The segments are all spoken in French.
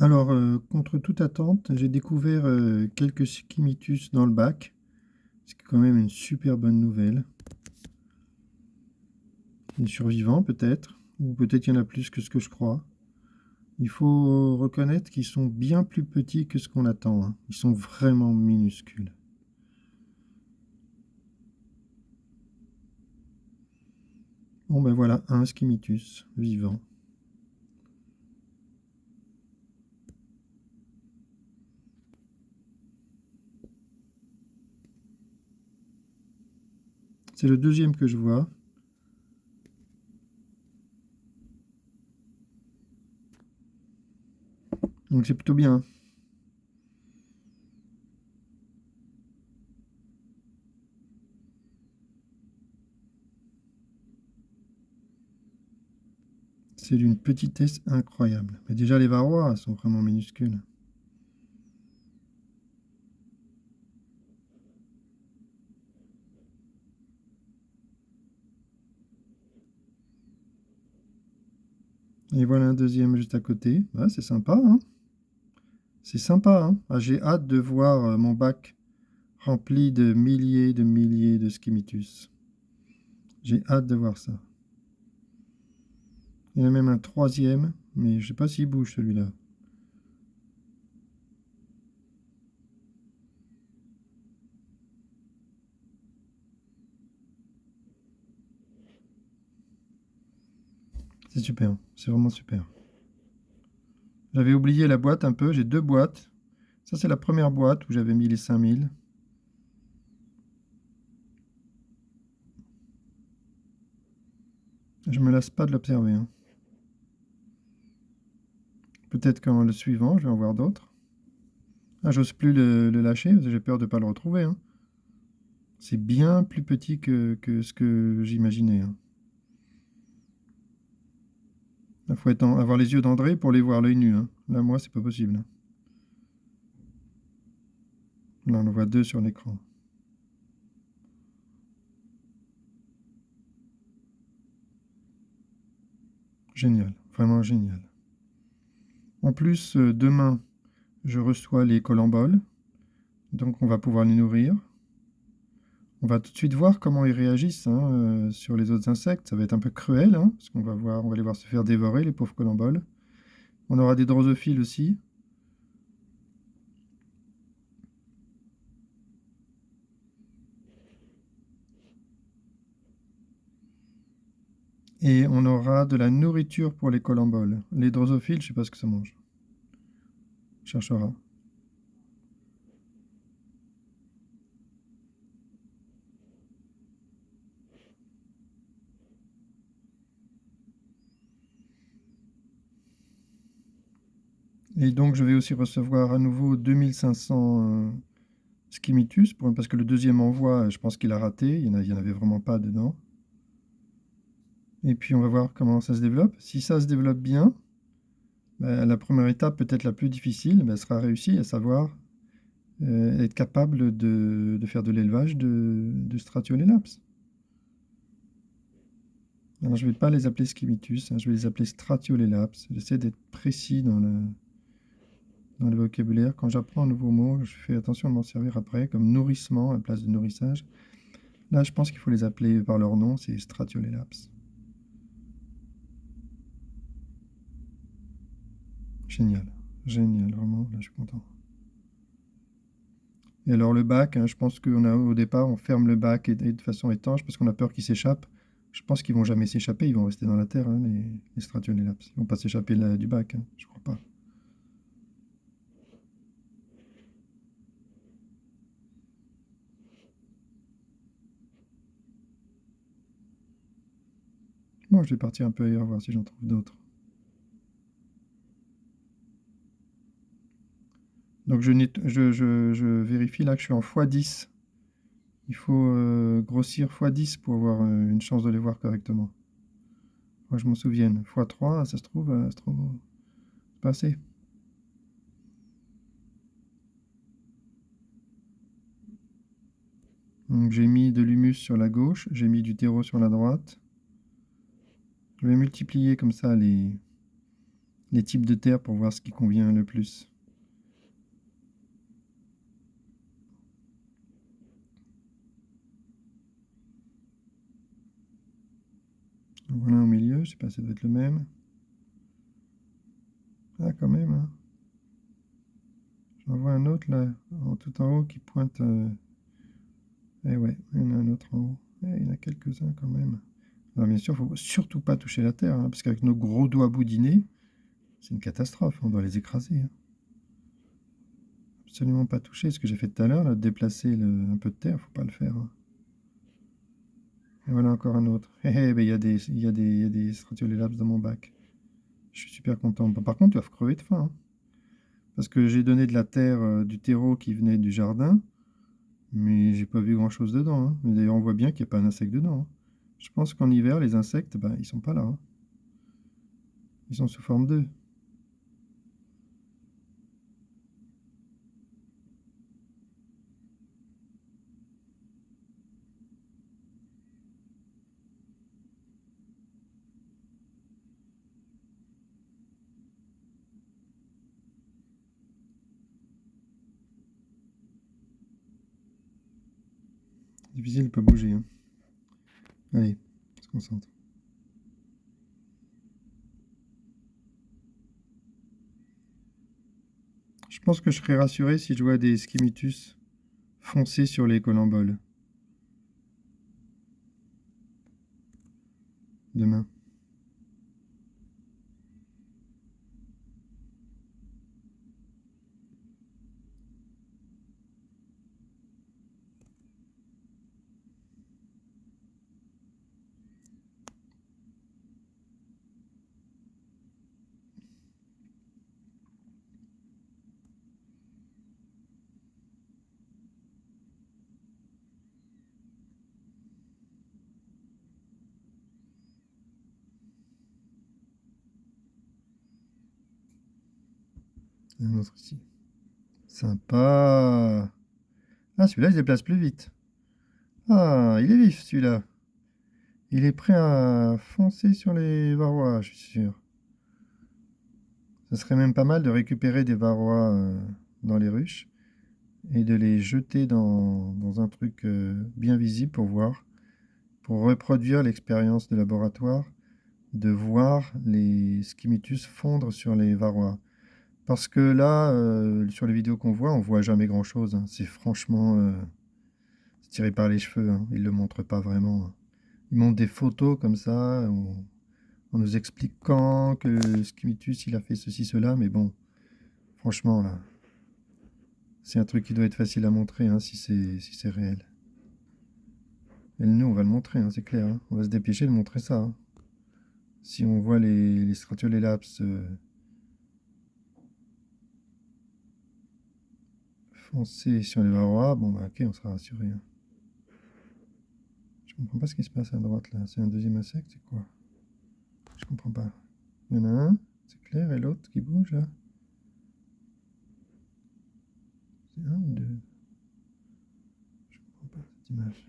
Alors, contre toute attente, j'ai découvert quelques skimitus dans le bac. C'est quand même une super bonne nouvelle. Des survivants peut-être, ou peut-être il y en a plus que ce que je crois. Il faut reconnaître qu'ils sont bien plus petits que ce qu'on attend, hein. Ils sont vraiment minuscules. Bon ben voilà, un skimitus vivant. C'est le deuxième que je vois. Donc c'est plutôt bien. C'est d'une petitesse incroyable. Mais déjà les varroas sont vraiment minuscules. Et voilà un deuxième juste à côté. Ah, c'est sympa, hein? C'est sympa, hein? Ah, j'ai hâte de voir mon bac rempli de milliers de skimitus. J'ai hâte de voir ça. Il y en a même un troisième, mais je sais pas s'il bouge celui-là. C'est super, c'est vraiment super. J'avais oublié la boîte un peu, j'ai deux boîtes. Ça, c'est la première boîte où j'avais mis les 5000. Je me lasse pas de l'observer, hein. Peut-être qu'en le suivant, je vais en voir d'autres. Ah, j'ose plus le lâcher parce que j'ai peur de ne pas le retrouver, hein. C'est bien plus petit que ce que j'imaginais, hein. Il faut avoir les yeux d'André pour les voir l'œil nu, hein. Là, moi, c'est pas possible, hein. Là, on en voit deux sur l'écran. Génial, vraiment génial. En plus, demain, je reçois les colamboles, donc on va pouvoir les nourrir. On va tout de suite voir comment ils réagissent, hein, sur les autres insectes. Ça va être un peu cruel, hein, parce on va les voir se faire dévorer, les pauvres colamboles. On aura des drosophiles aussi. Et on aura de la nourriture pour les colamboles. Les drosophiles, je sais pas ce que ça mange. On cherchera. Et donc, je vais aussi recevoir à nouveau 2500 skimitus, parce que le deuxième envoi, je pense qu'il a raté. Il y en avait vraiment pas dedans. Et puis, on va voir comment ça se développe. Si ça se développe bien, bah, la première étape, peut-être la plus difficile, bah, sera réussie, à savoir être capable de faire de l'élevage de Stratiolelaps. Alors, je ne vais pas les appeler Skimitus, hein, je vais les appeler Stratiolelaps. J'essaie d'être précis dans le vocabulaire. Quand j'apprends un nouveau mot, je fais attention de m'en servir après, comme nourrissement à la place de nourrissage. Là, je pense qu'il faut les appeler par leur nom, c'est Stratiolelaps. Génial, génial, vraiment, là, je suis content. Et alors le bac, hein, je pense qu'au départ, on ferme le bac et de façon étanche parce qu'on a peur qu'ils s'échappent. Je pense qu'ils vont jamais s'échapper, ils vont rester dans la terre, hein, les Stratiolelaps. Ils vont pas s'échapper du bac, hein, je crois pas. Bon, je vais partir un peu ailleurs, voir si j'en trouve d'autres. Donc je vérifie là que je suis en x10. Il faut grossir x10 pour avoir une chance de les voir correctement. Moi, je m'en souvienne. x3, ça se trouve, c'est pas assez. Donc j'ai mis de l'humus sur la gauche, j'ai mis du terreau sur la droite. Je vais multiplier comme ça les types de terre pour voir ce qui convient le plus. Voilà au milieu, je sais pas, ça doit être le même. Ah, quand même, hein. J'en vois un autre là, tout en haut qui pointe. Eh ouais, il y en a un autre en haut. Eh, il y en a quelques-uns quand même. Alors bien sûr, il faut surtout pas toucher la terre, hein, parce qu'avec nos gros doigts boudinés, c'est une catastrophe, on doit les écraser, hein. Absolument pas toucher, ce que j'ai fait tout à l'heure, là, déplacer un peu de terre, faut pas le faire, hein. Et voilà encore un autre. Eh, eh, ben, il y a des Stratiolelabs dans mon bac. Je suis super content. Bah, par contre, ils doivent crever de faim, hein, parce que j'ai donné de la terre, du terreau qui venait du jardin, mais j'ai pas vu grand-chose dedans, hein. Mais d'ailleurs, on voit bien qu'il n'y a pas un insecte dedans, hein. Je pense qu'en hiver, les insectes, ben, ils sont pas là, hein. Ils sont sous forme d'œufs. Difficile de pas bouger, hein. Allez, on se concentre. Je pense que je serais rassuré si je vois des Skimitus foncer sur les colamboles demain. Et un autre ici. Sympa. Ah, celui-là, il se déplace plus vite. Ah, il est vif, celui-là. Il est prêt à foncer sur les varrois, je suis sûr. Ce serait même pas mal de récupérer des varrois dans les ruches et de les jeter dans un truc bien visible pour voir, pour reproduire l'expérience de laboratoire, de voir les Skimitus fondre sur les varrois. Parce que là, sur les vidéos qu'on voit, on voit jamais grand-chose, hein. C'est franchement tiré par les cheveux, hein. Ils le montrent pas vraiment, hein. Ils montrent des photos comme ça, en nous expliquant que Skimitus, il a fait ceci, cela, mais bon, franchement, là, c'est un truc qui doit être facile à montrer, hein, si c'est réel. Et nous, on va le montrer, hein, c'est clair, hein. On va se dépêcher de montrer ça, hein. Si on voit les Stratiolelaps foncer sur les varrois, bon, bah, ok, on sera rassuré, hein. Je comprends pas ce qui se passe à droite, là. C'est un deuxième insecte, c'est quoi? Je comprends pas. Il y en a un, c'est clair, et l'autre qui bouge, là. C'est un ou deux? Je comprends pas cette image.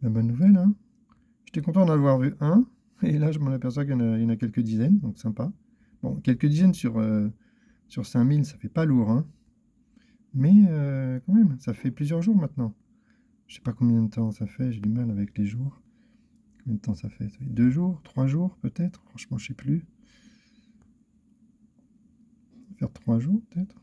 La bonne nouvelle, hein. J'étais content d'en avoir vu un, et là je m'en aperçois qu'il y en a quelques dizaines, donc sympa. Bon, quelques dizaines sur 5000, ça fait pas lourd, hein. Mais quand même, ça fait plusieurs jours maintenant. Je sais pas combien de temps ça fait, j'ai du mal avec les jours. Combien de temps ça fait? Ça fait 2 jours, 3 jours peut-être? Franchement, je sais plus. Ça va faire 3 jours peut-être?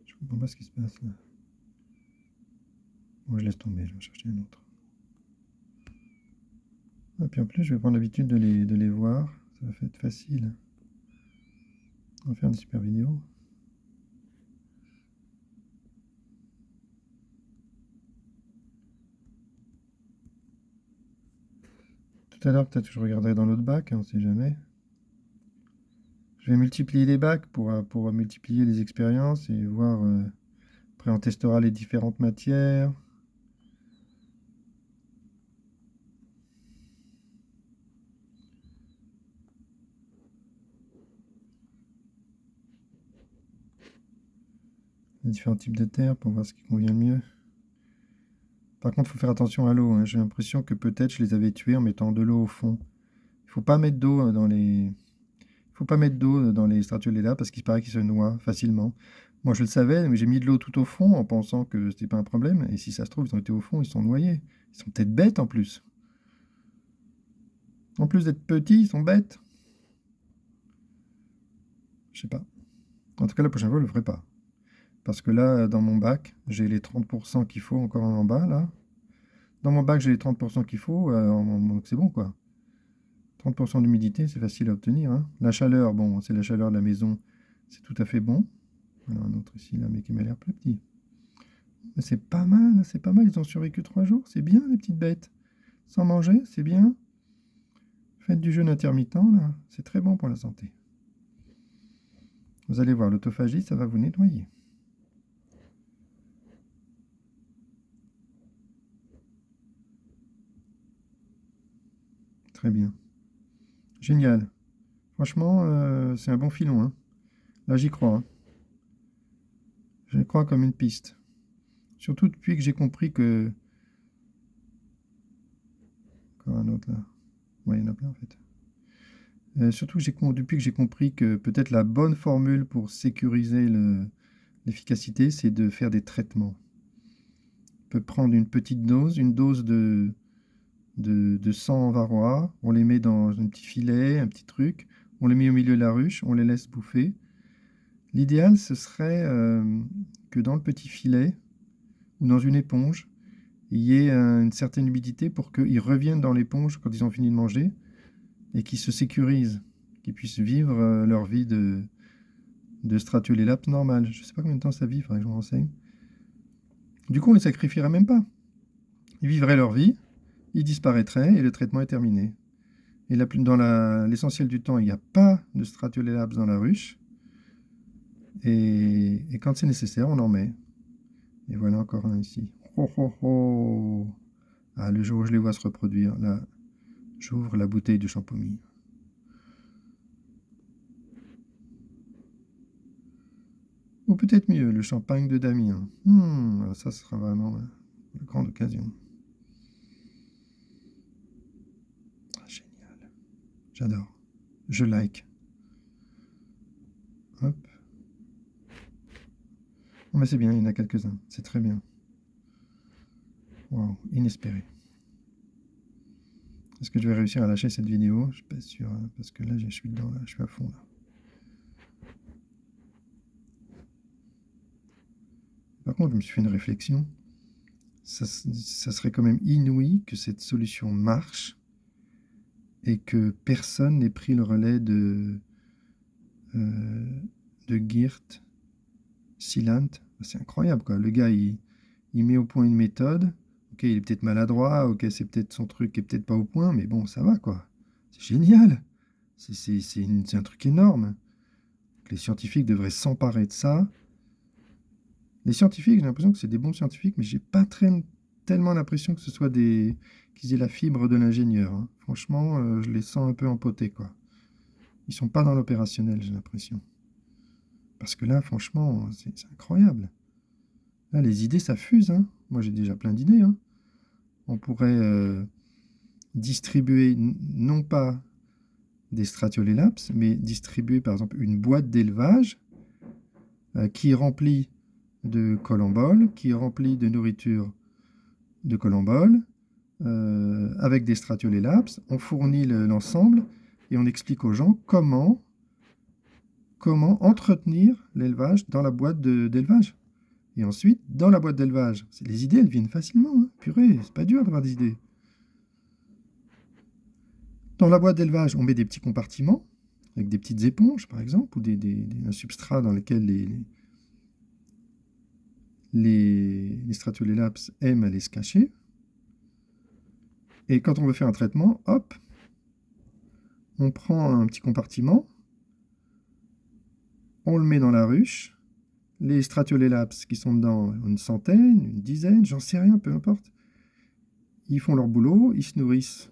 Je comprends pas ce qui se passe là. Bon, je laisse tomber, je vais chercher un autre. Et puis en plus, je vais prendre l'habitude de les voir. Ça va être facile. On va faire des super vidéos. Tout à l'heure, peut-être je regarderai dans l'autre bac, hein, on sait jamais. Je vais multiplier les bacs pour multiplier les expériences et voir. Après, on testera les différentes matières. Les différents types de terre pour voir ce qui convient le mieux. Par contre, il faut faire attention à l'eau, hein. J'ai l'impression que peut-être je les avais tués en mettant de l'eau au fond. Il faut pas mettre d'eau dans les... faut pas mettre d'eau dans les stratulés parce qu'il paraît qu'ils se noient facilement. Moi, je le savais, mais j'ai mis de l'eau tout au fond en pensant que c'était pas un problème. Et si ça se trouve, ils ont été au fond, ils sont noyés. Ils sont peut-être bêtes en plus. En plus d'être petits, ils sont bêtes. Je sais pas. En tout cas, la prochaine fois, je le ferai pas. Parce que là, dans mon bac, j'ai les 30% qu'il faut encore en bas, là. Dans mon bac, j'ai les 30% qu'il faut, donc c'est bon, quoi. 30% d'humidité, c'est facile à obtenir, hein. La chaleur, bon, c'est la chaleur de la maison, c'est tout à fait bon. Alors, un autre ici, là, mais qui m'a l'air plus petit. Mais c'est pas mal, c'est pas mal, ils ont survécu 3 jours, c'est bien, les petites bêtes. Sans manger, c'est bien. Faites du jeûne intermittent, là, c'est très bon pour la santé. Vous allez voir, l'autophagie, ça va vous nettoyer. Très bien. Génial. Franchement, c'est un bon filon, hein. Là, j'y crois, hein. J'y crois comme une piste. Surtout depuis que j'ai compris que... Encore un autre, là. Ouais, il y en a plein, en fait. Surtout depuis que j'ai compris que peut-être la bonne formule pour sécuriser l'efficacité, c'est de faire des traitements. On peut prendre une petite dose, une dose de 100 varroa, on les met dans un petit filet, un petit truc, on les met au milieu de la ruche, on les laisse bouffer. L'idéal, ce serait que dans le petit filet ou dans une éponge, il y ait une certaine humidité pour qu'ils reviennent dans l'éponge quand ils ont fini de manger et qu'ils se sécurisent, qu'ils puissent vivre leur vie de Stratulelaps normal. Je ne sais pas combien de temps ça vit, il faudrait que je me renseigne. Du coup, on ne les sacrifierait même pas. Ils vivraient leur vie, ils disparaîtraient et le traitement est terminé. Et dans l'essentiel du temps, il n'y a pas de Stratulelaps dans la ruche. Et quand c'est nécessaire, on en met. Et voilà encore un ici. Oh, oh, oh. Ah, le jour où je les vois se reproduire, là, j'ouvre la bouteille de champomis. Ou peut-être mieux, le champagne de Damien. Ça sera vraiment une grande occasion. Ah, génial. J'adore. Je like. Hop. Oh, mais c'est bien, il y en a quelques-uns. C'est très bien. Wow, inespéré. Est-ce que je vais réussir à lâcher cette vidéo? Je suis pas sûr, hein, parce que là, je suis dedans, là, je suis à fond, là. Par contre, je me suis fait une réflexion. Ça serait quand même inouï que cette solution marche et que personne n'ait pris le relais de Geert Silant. C'est incroyable, quoi. Le gars, il met au point une méthode. Ok, il est peut-être maladroit, ok, c'est peut-être son truc qui est peut-être pas au point, mais bon, ça va, quoi. C'est génial. C'est un truc énorme. Les scientifiques devraient s'emparer de ça. Les scientifiques, j'ai l'impression que c'est des bons scientifiques, mais j'ai pas tellement l'impression que ce soit qu'ils aient la fibre de l'ingénieur, hein. Franchement, je les sens un peu empotés, quoi. Ils sont pas dans l'opérationnel, j'ai l'impression. Parce que là, franchement, c'est incroyable. Là, les idées, ça fuse, hein. Moi, j'ai déjà plein d'idées, hein. On pourrait distribuer non pas des Stratulelaps, mais distribuer par exemple une boîte d'élevage qui est remplie de colamboles, qui est remplie de nourriture de colamboles, avec des Stratulelaps. On fournit l'ensemble et on explique aux gens comment entretenir l'élevage dans la boîte d'élevage. Et ensuite, dans la boîte d'élevage, les idées, elles viennent facilement, hein. Purée, c'est pas dur d'avoir des idées. Dans la boîte d'élevage, on met des petits compartiments, avec des petites éponges, par exemple, ou un substrat dans lequel les Stratulelaps aiment aller se cacher. Et quand on veut faire un traitement, hop, On prend un petit compartiment, on le met dans la ruche. Les Stratiolelaps qui sont dedans, une centaine, une dizaine, j'en sais rien, peu importe. Ils font leur boulot, ils se nourrissent.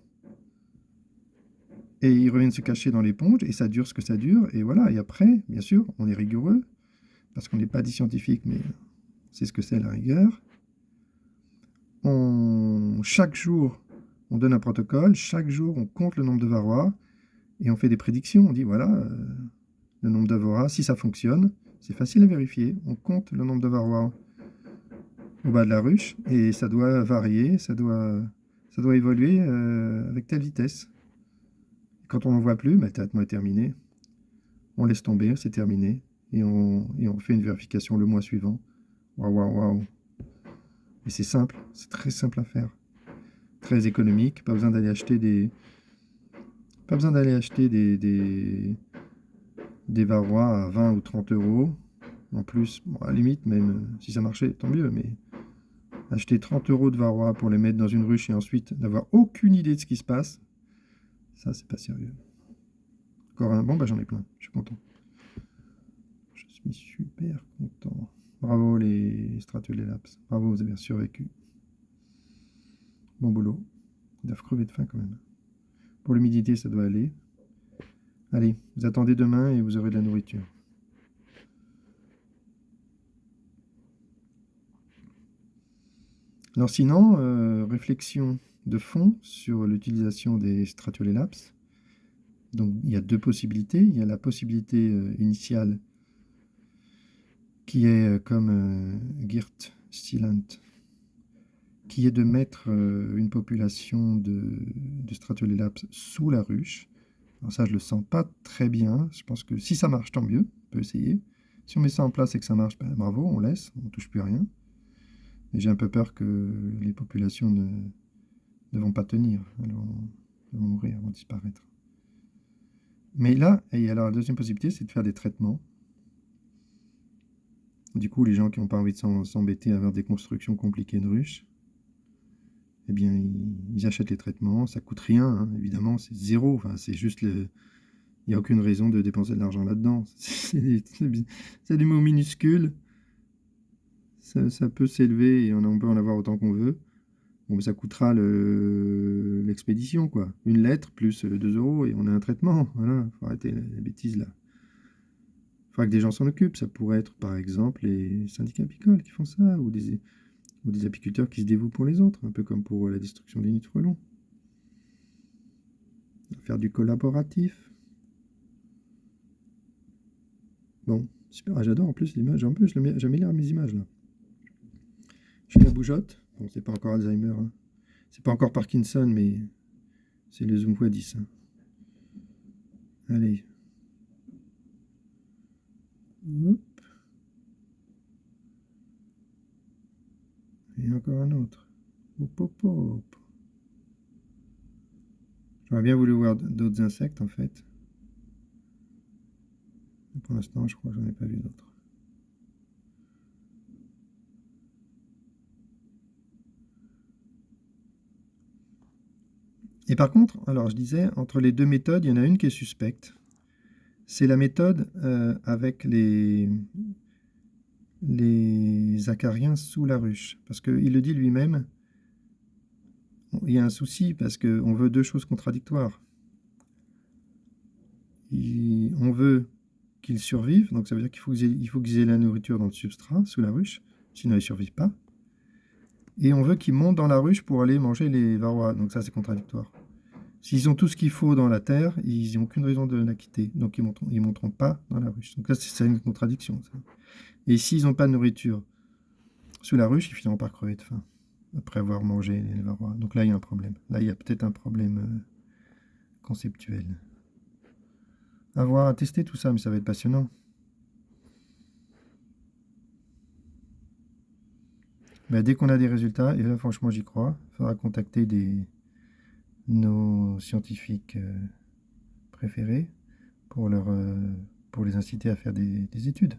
Et ils reviennent se cacher dans l'éponge, et ça dure ce que ça dure. Et voilà, et après, bien sûr, on est rigoureux, parce qu'on n'est pas des scientifiques, mais c'est ce que c'est la rigueur. Chaque jour, on donne un protocole, chaque jour, on compte le nombre de varroas, et on fait des prédictions. On dit, voilà, le nombre de varroas, si ça fonctionne, c'est facile à vérifier. On compte le nombre de varroas au bas de la ruche, et ça doit varier, ça doit évoluer avec telle vitesse. Quand on n'en voit plus, le traitement est terminé. On laisse tomber, c'est terminé, et on fait une vérification le mois suivant. Waouh, waouh, waouh. Et c'est simple, c'est très simple à faire. Très économique, pas besoin d'aller acheter des varrois à 20 ou 30 euros. En plus, bon, à la limite, même si ça marchait, tant mieux, mais acheter 30 euros de varrois pour les mettre dans une ruche et ensuite n'avoir aucune idée de ce qui se passe, ça, c'est pas sérieux. Encore un. Bon, j'en ai plein, je suis content. Je suis super content. Bravo les Stratiolelaps. Bravo, vous avez survécu. Bon boulot. Ils doivent crever de faim quand même. Pour l'humidité, ça doit aller. Allez, vous attendez demain et vous aurez de la nourriture. Alors sinon, réflexion de fond sur l'utilisation des Stratiolelaps. Donc il y a deux possibilités. Il y a la possibilité initiale qui est comme Geert Stillant, qui est de mettre une population de Stratiolelaps sous la ruche. Alors ça, je le sens pas très bien. Je pense que si ça marche, tant mieux. On peut essayer. Si on met ça en place et que ça marche, bravo, on laisse, on touche plus à rien. Mais j'ai un peu peur que les populations ne vont pas tenir. Elles vont mourir, elles vont disparaître. Mais là, et alors la deuxième possibilité, c'est de faire des traitements. Du coup, les gens qui n'ont pas envie de s'embêter à faire des constructions compliquées de ruches, eh bien, ils achètent les traitements. Ça coûte rien, hein, évidemment, c'est zéro. Enfin, c'est juste il n'y a aucune raison de dépenser de l'argent là-dedans. C'est du mot minuscule. Ça peut s'élever et on peut en avoir autant qu'on veut. Bon, mais ça coûtera l'expédition, quoi. Une lettre plus 2 euros et on a un traitement. Voilà, faut arrêter les bêtises là. Il faudra que des gens s'en occupent. Ça pourrait être par exemple les syndicats apicoles qui font ça, ou des apiculteurs qui se dévouent pour les autres, un peu comme pour la destruction des nids de frelons. Faire du collaboratif. Bon, super. Ah, j'adore en plus l'image. En plus, j'améliore mes images là. Je fais la bougeotte. Bon, c'est pas encore Alzheimer. Hein. C'est pas encore Parkinson, mais c'est le zoom x10. Hein. Allez. Hop. Et encore un autre. Hop, hop, hop. J'aurais bien voulu voir d'autres insectes en fait. Mais pour l'instant, je crois que j'en ai pas vu d'autres. Et par contre, alors je disais, entre les deux méthodes, il y en a une qui est suspecte. C'est la méthode avec les acariens sous la ruche. Parce qu'il le dit lui-même, il y a un souci parce qu'on veut deux choses contradictoires. On veut qu'ils survivent, donc ça veut dire qu'il faut qu'ils aient la nourriture dans le substrat, sous la ruche, sinon ils ne survivent pas. Et on veut qu'ils montent dans la ruche pour aller manger les varroas, donc ça c'est contradictoire. S'ils ont tout ce qu'il faut dans la terre, ils n'ont aucune raison de la quitter, donc ils ne monteront pas dans la ruche. Donc là c'est une contradiction. Ça. Et s'ils n'ont pas de nourriture sous la ruche, ils finiront par crever de faim, après avoir mangé les varroas. Donc là il y a un problème. Là il y a peut-être un problème conceptuel. À voir, à tester tout ça, mais ça va être passionnant. Mais dès qu'on a des résultats, et là franchement j'y crois, il faudra contacter nos scientifiques préférés pour les inciter à faire des études.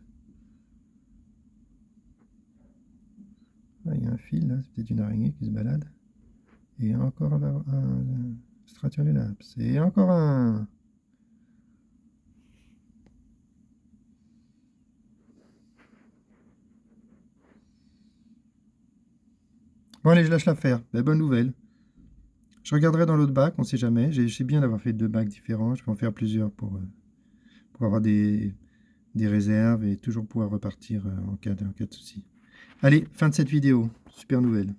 Ah, il y a un fil là, c'est peut-être une araignée qui se balade. Et encore un Stratiolelaps. Et encore un. Bon, allez, je lâche l'affaire. Ben, bonne nouvelle. Je regarderai dans l'autre bac, on sait jamais. C'est bien d'avoir fait 2 bacs différents. Je peux en faire plusieurs pour avoir des réserves et toujours pouvoir repartir en cas de souci. Allez, fin de cette vidéo. Super nouvelle.